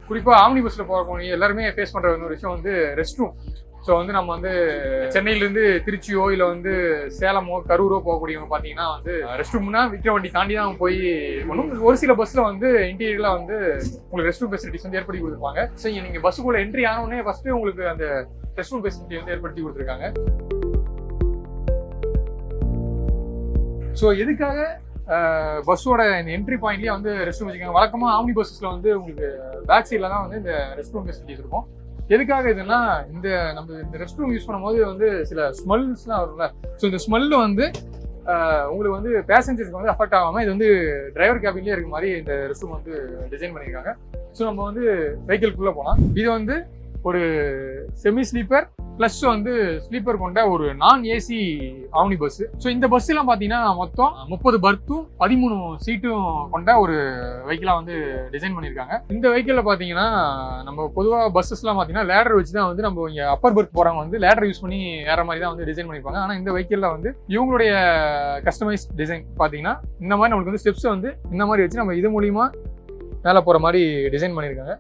குறிப்பாக ஆம்னி பஸ்ஸில் போகக்கூடிய எல்லாருமே ஃபேஸ் பண்ணுற ஒரு விஷயம் வந்து ரெஸ்ட் ரூம். ஸோ வந்து நம்ம வந்து சென்னையிலேருந்து திருச்சியோ இல்லை வந்து சேலமோ கரூரோ போகக்கூடியவங்க பார்த்தீங்கன்னா வந்து ரெஸ்ட் ரூம்னா விக்கிரவாண்டி தாண்டி தான் போய் பண்ணும். ஒரு சில பஸ்ஸில் வந்து இன்டீரியரில் வந்து உங்களுக்கு ரெஸ்ட் ரூம் ஃபெசிலிட்டிஸ் வந்து ஏற்படுத்தி கொடுத்துருப்பாங்க. ஸோ நீங்கள் பஸ்ஸுக்குள்ளே என்ட்ரி ஆனோடனே ஃபஸ்ட்டு உங்களுக்கு அந்த ரெஸ்ட் ரூம் ஃபெசிலிட்டி வந்து ஏற்படுத்தி கொடுத்துருக்காங்க. ஸோ எதுக்காக பஸ்ஸோட இந்த என்ட்ரி பாயிண்ட்லேயே வந்து ரெஸ்ட் ரூம் வச்சுக்காங்க. வழக்கமாக ஆம்னி பஸ்ஸில் வந்து உங்களுக்கு பேக் சைடில் தான் வந்து இந்த ரெஸ்ட் ரூம் ஃபெசிலிட்டிஸ் இருக்கும். எதுக்காக இதுன்னா நம்ம இந்த ரெஸ்ட் ரூம் யூஸ் பண்ணும்போது வந்து சில ஸ்மெல்ஸ்லாம் வரும்ல. ஸோ இந்த ஸ்மெல்லு வந்து உங்களுக்கு வந்து பேசஞ்சர்ஸ்க்கு வந்து அஃபெக்ட் ஆகாமல் இது வந்து டிரைவர் கேபின்லேயே இருக்க மாதிரி இந்த ரெஸ்ட் ரூம் வந்து டிசைன் பண்ணியிருக்காங்க. ஸோ நம்ம வந்து வெஹிக்கிள்குள்ளே போகலாம். இது வந்து ஒரு செமி ஸ்லீப்பர் ப்ளஸ் வந்து ஸ்லீப்பர் கொண்ட ஒரு நான் ஏசி ஆம்னி பஸ். ஸோ இந்த பஸ்ஸெல்லாம் பார்த்தீங்கன்னா மொத்தம் 30 பர்த்தும் 13 சீட்டும் கொண்ட ஒரு வெஹிக்கிளாக வந்து டிசைன் பண்ணியிருக்காங்க. இந்த வெஹிக்கிளில் பார்த்தீங்கன்னா நம்ம பொதுவாக பஸ்ஸஸ்லாம் பார்த்தீங்கன்னா லேடர் வச்சு தான் வந்து நம்ம இங்கே அப்பர் பர்த் போகிறவங்க வந்து லேடர் யூஸ் பண்ணி வேற மாதிரி தான் வந்து டிசைன் பண்ணியிருப்பாங்க. ஆனால் இந்த வெஹிக்கிளில் வந்து இவங்களுடைய கஸ்டமைஸ் டிசைன் பார்த்தீங்கன்னா இந்த மாதிரி நம்மளுக்கு வந்து ஸ்டெப்ஸை வந்து இந்த மாதிரி வச்சு நம்ம இது மூலியமாக மேலே போகிற மாதிரி டிசைன் பண்ணியிருக்காங்க.